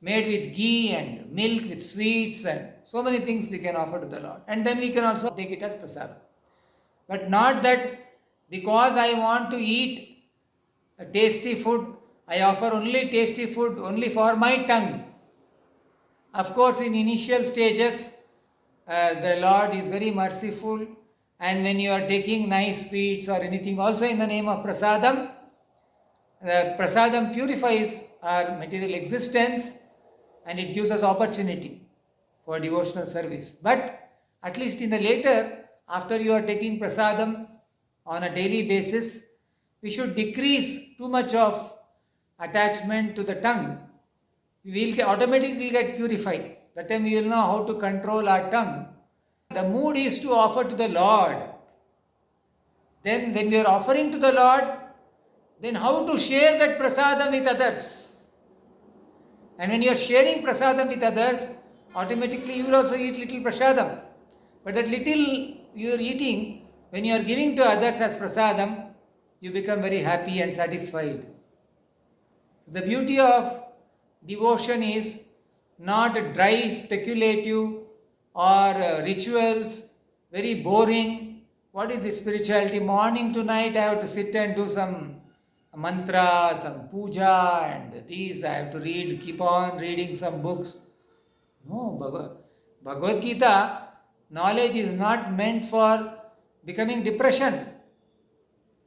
made with ghee and milk with sweets and so many things we can offer to the Lord. And then we can also take it as prasad. But not that because I want to eat a tasty food, I offer only tasty food only for my tongue. Of course, in initial stages, the Lord is very merciful, and when you are taking nice sweets or anything also in the name of prasadam, prasadam purifies our material existence and it gives us opportunity. for devotional service. But at least in the later, after you are taking prasadam on a daily basis, we should decrease too much of attachment to the tongue. We will automatically get purified. That time we will know how to control our tongue. The mood is to offer to the Lord. Then when we are offering to the Lord, then how to share that prasadam with others. And when you are sharing prasadam with others, automatically you will also eat little prasadam. But that little you are eating, when you are giving to others as prasadam, you become very happy and satisfied. So the beauty of devotion is not dry, speculative or rituals, very boring. What is this spirituality? Morning to night I have to sit and do some mantra, some puja and these. I have to read, keep on reading some books. No, Bhagavad Gita, knowledge is not meant for becoming depression.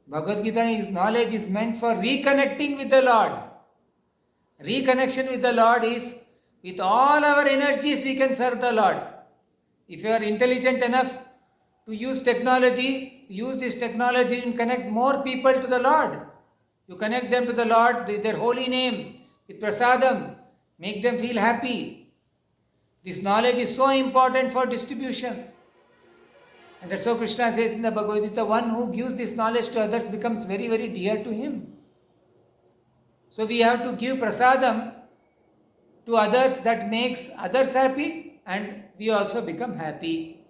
Bhagavad Gita knowledge is meant for reconnecting with the Lord. Reconnection with the Lord is with all our energies we can serve the Lord. If you are intelligent enough to use technology, use this technology and connect more people to the Lord. You connect them to the Lord with their holy name, with prasadam, make them feel happy. This knowledge is so important for distribution. And that's how Krishna says in the Bhagavad Gita, one who gives this knowledge to others becomes very, very dear to him. So we have to give prasadam to others that makes others happy and we also become happy.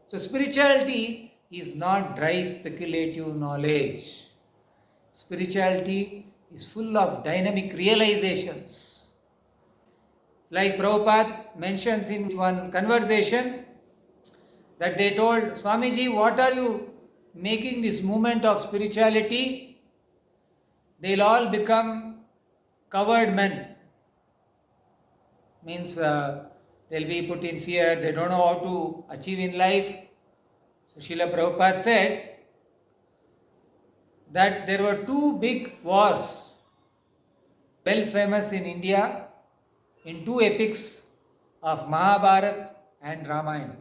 So spirituality is not dry speculative knowledge. Spirituality is full of dynamic realizations. Like Prabhupada mentions in one conversation that they told Swamiji, what are you making this movement of spirituality? They'll all become covered men. Means they'll be put in fear, they don't know how to achieve in life. So Srila Prabhupada said that there were two big wars, well famous in India, in two epics of Mahabharata and Ramayana.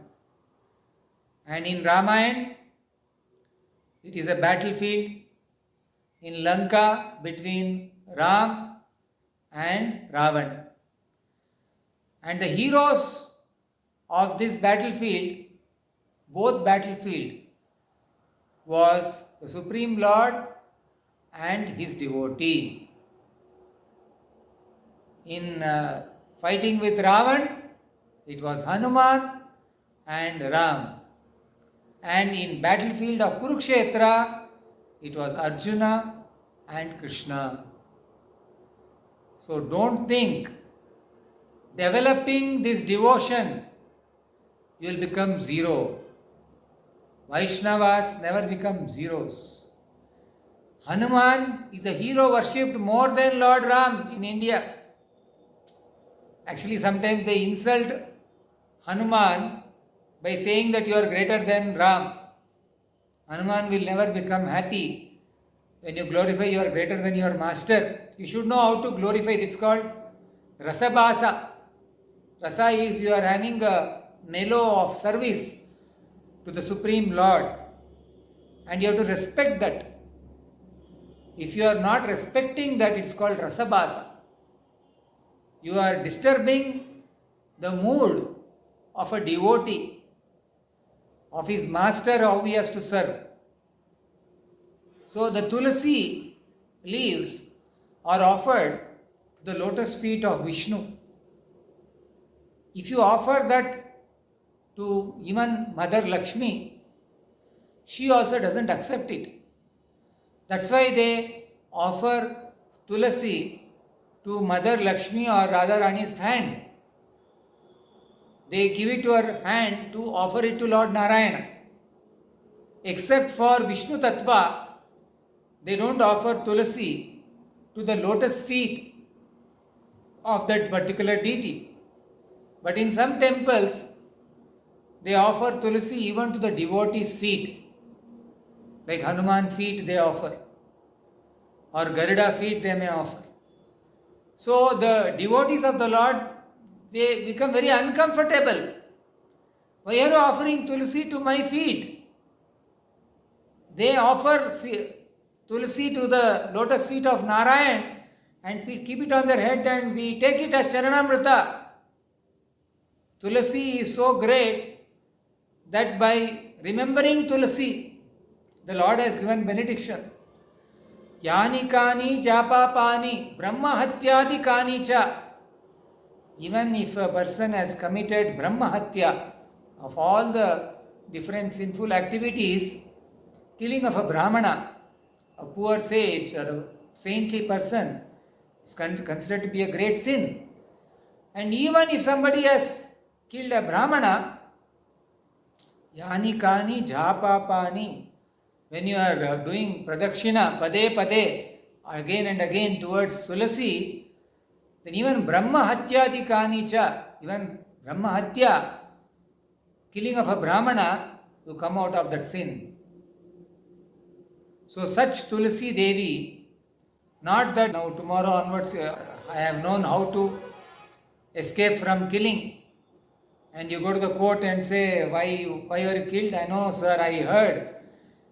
And in Ramayana, it is a battlefield in Lanka between Ram and Ravan. And the heroes of this battlefield, both battlefield, was the Supreme Lord and his devotee. In fighting with Ravan, it was Hanuman and Ram. And in battlefield of Kurukshetra, it was Arjuna and Krishna. So don't think developing this devotion you will become zero. Vaishnavas never become zeros. Hanuman is a hero worshipped more than Lord Ram in India. Actually, sometimes they insult Hanuman by saying that you are greater than Ram. Hanuman will never become happy when you glorify you are greater than your master. You should know how to glorify. It's called Rasabhasa. Rasa is you are having a mellow of service to the Supreme Lord. And you have to respect that. If you are not respecting that, it's called Rasabhasa. You are disturbing the mood of a devotee, of his master, how he has to serve. So the tulasi leaves are offered to the lotus feet of Vishnu. If you offer that to even Mother Lakshmi, she also doesn't accept it. That's why they offer tulasi to Mother Lakshmi or Radharani's hand. They give it to her hand to offer it to Lord Narayana. Except for Vishnu Tattva, they don't offer tulasi to the lotus feet of that particular deity. But in some temples, they offer tulasi even to the devotees' feet. Like Hanuman feet they offer. Or Garuda feet they may offer. So the devotees of the Lord they become very uncomfortable. Why are you offering tulsi to my feet? They offer tulsi to the lotus feet of Narayan and we keep it on their head and we take it as Charanamrita. Tulsi is so great that by remembering Tulsi, the Lord has given benediction. Yani kani japa pani brahma hatyadi kani cha. Even if a person has committed brahma hatya of all the different sinful activities, killing of a brahmana, a poor sage or a saintly person is considered to be a great sin. And even if somebody has killed a brahmana, yani kani japa pani, when you are doing pradakshina, pade pade, again and again towards Tulasi, then even Brahma Hatyadi Kani cha, even Brahma Hatya, killing of a Brahmana, you come out of that sin. So such Tulasi Devi, not that now tomorrow onwards I have known how to escape from killing, and you go to the court and say, why were you killed? I know, sir, I heard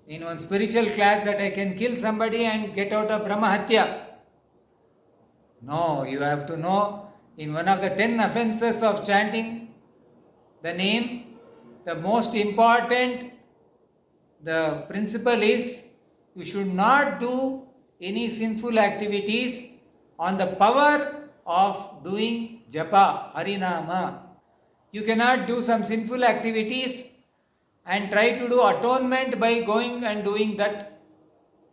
in one spiritual class that I can kill somebody and get out of Brahma Hatya. No, you have to know in one of the 10 offenses of chanting the name, the most important, the principle is you should not do any sinful activities on the power of doing japa, harinama. You cannot do some sinful activities and try to do atonement by going and doing that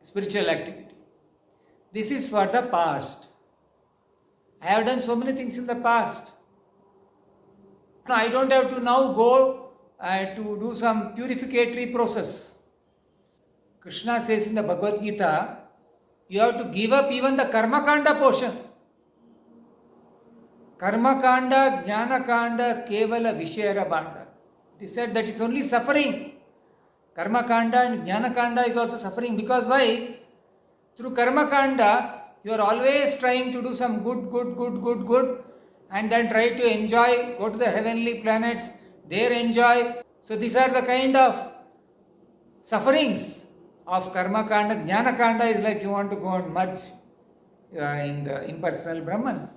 spiritual activity. This is for the past. I have done so many things in the past. I don't have to now go to do some purificatory process. Krishna says in the Bhagavad Gita, you have to give up even the Karma Kanda portion. Karma Kanda, Jnana Kanda, Kevala Vishayara Banda. It is said that it's only suffering. Karma Kanda and Jnana Kanda is also suffering because why? Through Karma Kanda, you are always trying to do some good, and then try to enjoy, go to the heavenly planets, there enjoy. So these are the kind of sufferings of Karma Kanda. Jnana Kanda is like you want to go and merge in the impersonal Brahman.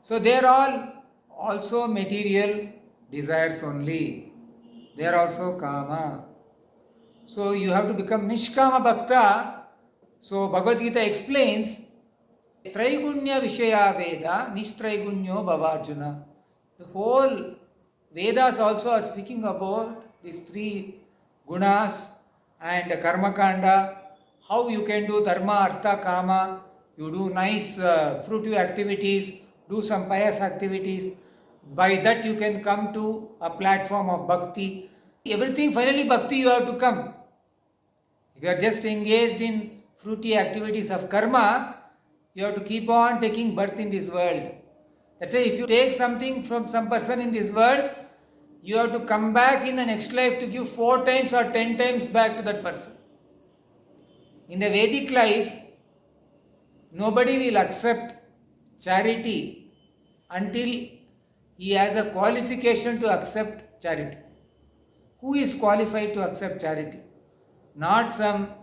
So they are all also material desires only. They are also kama. So you have to become Nishkama Bhakta. So Bhagavad Gita explains, Traigunya Vishaya Veda, Nishtraigunnyo Bhavarjuna. The whole Vedas also are speaking about these three gunas and Karma Kanda, how you can do Dharma, Artha, Kama, you do nice fruitive activities, do some pious activities. By that you can come to a platform of bhakti. Everything finally bhakti you have to come. If you are just engaged in fruity activities of karma, you have to keep on taking birth in this world. That's why if you take something from some person in this world, you have to come back in the next life to give 4 times or 10 times back to that person. In the Vedic life, nobody will accept charity until he has a qualification to accept charity. Who is qualified to accept charity? Not some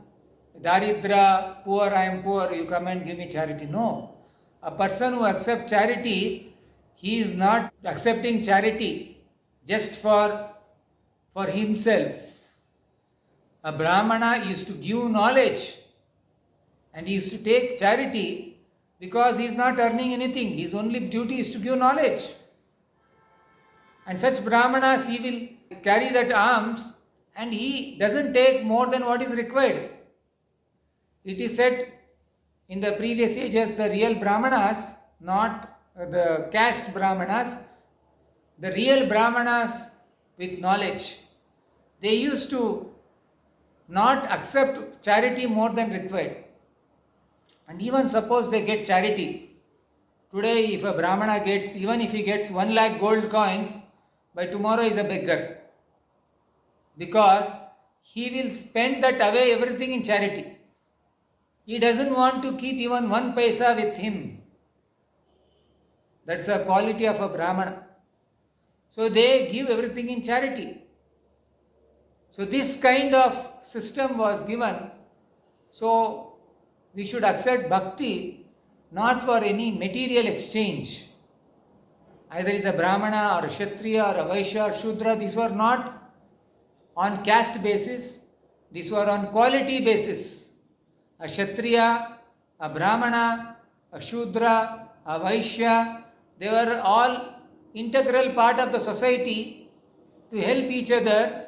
Daridra, poor, I am poor, you come and give me charity. No. A person who accepts charity, he is not accepting charity just for himself. A Brahmana used to give knowledge and he used to take charity because he is not earning anything. His only duty is to give knowledge. And such Brahmanas, he will carry that alms and he doesn't take more than what is required. It is said in the previous ages, the real Brahmanas, not the caste Brahmanas, the real Brahmanas with knowledge, they used to not accept charity more than required. And even suppose they get charity. Today, if a Brahmana gets, even if he gets 1 lakh gold coins, by tomorrow he is a beggar. Because he will spend that away everything in charity. He doesn't want to keep even 1 paisa with him. That's the quality of a Brahmana. So they give everything in charity. So this kind of system was given. So we should accept bhakti not for any material exchange. Either is a Brahmana or a Kshatriya or a Vaishya or Shudra, these were not on caste basis, these were on quality basis. A Kshatriya, a Brahmana, a Shudra, a Vaishya, they were all integral part of the society to help each other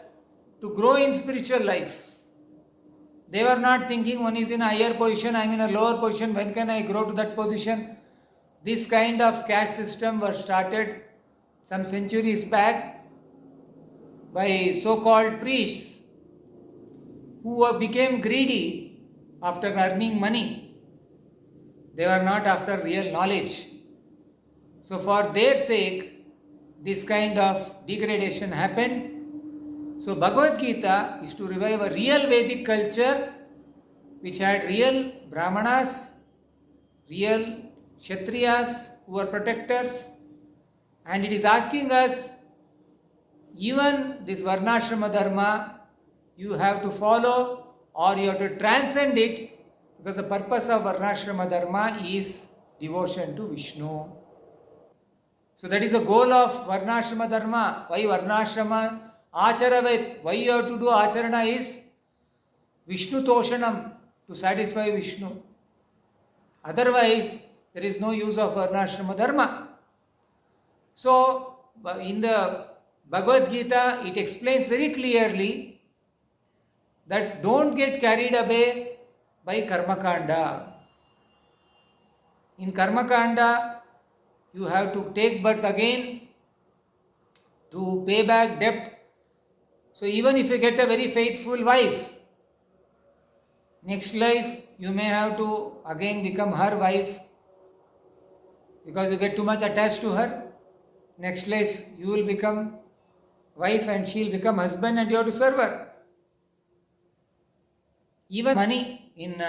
to grow in spiritual life. They were not thinking one is in a higher position, I am in a lower position, when can I grow to that position? This kind of caste system was started some centuries back by so-called priests who became greedy after earning money. They were not after real knowledge. So for their sake, this kind of degradation happened. So Bhagavad Gita is to revive a real Vedic culture which had real Brahmanas, real Kshatriyas who were protectors, and it is asking us, even this Varnashrama Dharma, you have to follow or you have to transcend it, because the purpose of Varnashrama Dharma is devotion to Vishnu. So that is the goal of Varnashrama Dharma. Why Varnashrama? Acharavet. Why you have to do Acharana is Vishnu Toshanam, to satisfy Vishnu. Otherwise, there is no use of Varnashrama Dharma. So, in the Bhagavad Gita, it explains very clearly that don't get carried away by Karmakanda. In Karmakanda, you have to take birth again to pay back debt. So even if you get a very faithful wife, next life you may have to again become her wife because you get too much attached to her. Next life you will become wife and she will become husband and you have to serve her. Even money, in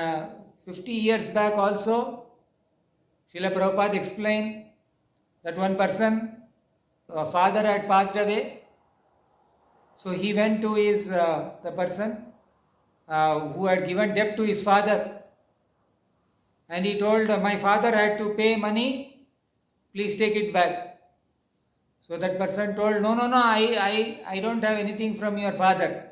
50 years back also, Srila Prabhupada explained that one person, father had passed away. So he went to his, the person who had given debt to his father, and he told, my father had to pay money, please take it back. So that person told, no, I don't have anything from your father.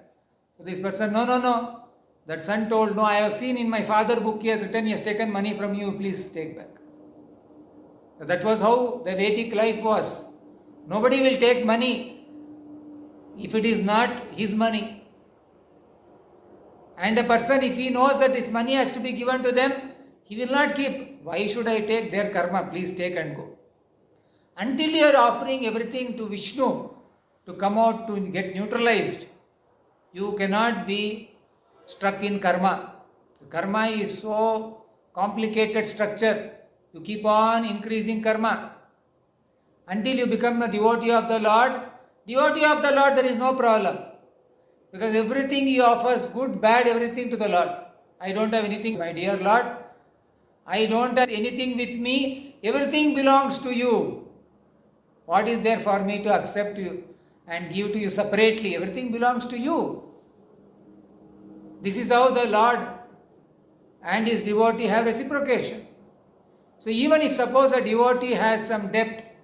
So this person, no. That son told, no, I have seen in my father book he has written, he has taken money from you, please take back. So that was how the Vedic life was. Nobody will take money if it is not his money. And a person, if he knows that his money has to be given to them, he will not keep. Why should I take their karma? Please take and go. Until you are offering everything to Vishnu to come out to get neutralized, you cannot be stuck in karma. Karma is so complicated structure. You keep on increasing karma. Until you become a devotee of the Lord, there is no problem. Because everything he offers, good, bad, everything to the Lord. I don't have anything, my dear Lord. I don't have anything with me. Everything belongs to you. What is there for me to accept you and give to you separately? Everything belongs to you. This is how the Lord and his devotee have reciprocation. So even if suppose a devotee has some debt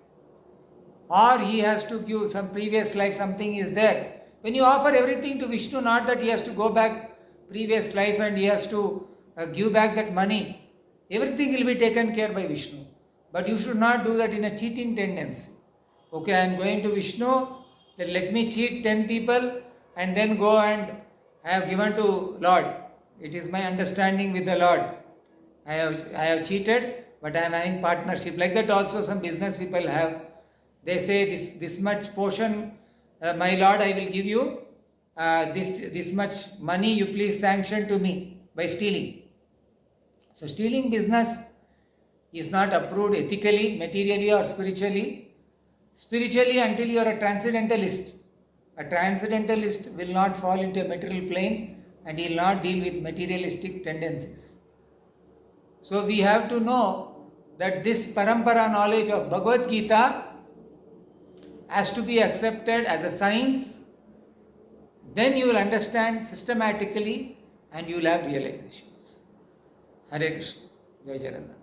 or he has to give some previous life, something is there. When you offer everything to Vishnu, not that he has to go back previous life and he has to give back that money. Everything will be taken care by Vishnu. But you should not do that in a cheating tendency. Okay, I am going to Vishnu, then let me cheat 10 people and then go and I have given to Lord. It is my understanding with the Lord. I have cheated, but I am having partnership. Like that also some business people have. They say this much portion, my Lord, I will give you this much money, you please sanction to me by stealing. So stealing business is not approved ethically, materially or spiritually. Spiritually, until you are a transcendentalist. A transcendentalist will not fall into a material plane and he will not deal with materialistic tendencies. So we have to know that this parampara knowledge of Bhagavad Gita has to be accepted as a science, then you will understand systematically and you will have realizations. Hare Krishna. Jai Jagannath.